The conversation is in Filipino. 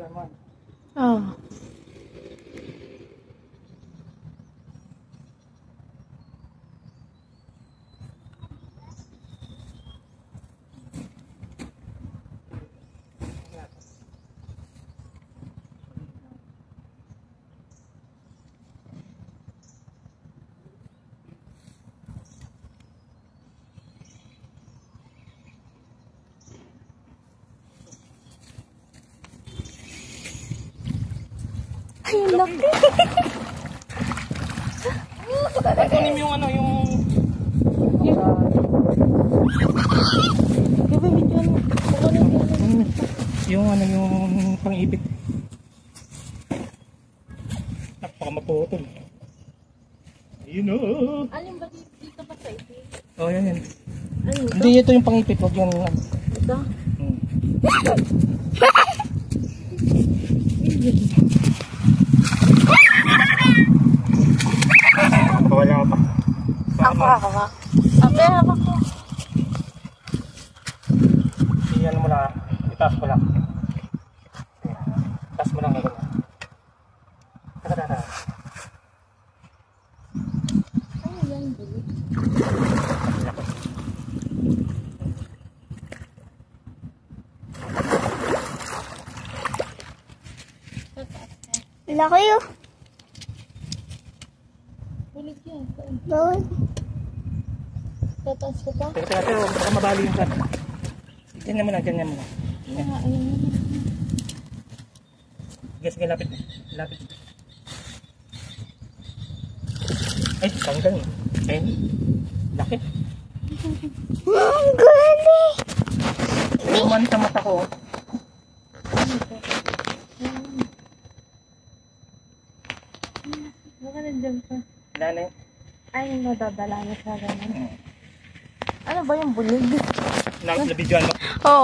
naman. Oh. Ay, laki. Kunin mo yung ano, yung... Yung ano, yung pang-ibig. Napakamaputol. Ayun o. Alin ba dito pa sa ito? Oh, yan yan. Ano ito? Hindi, ito yung pang-ipit. Huwag yung... Ito? Wala pa. Ako. Ape, hawak ko. Iyan mo na. Itaas mo lang. Itaas mo lang ako. Taka. Ano yan, Billy? Laki yun. Bulig yan. Bawal. Tataas ko pa? Teka, baka mabali yung kat. Ganyan mo lang. Ayun na. Sige, lapit. Ay, tanggal. Ayun. Laki. Ang gali. Luman sa mata ko. Baka nandiyan pa. Wala na yun. Ay, nadadala na siya ganun. Ano ba yung bulig? Nabidyoan mo. Oo.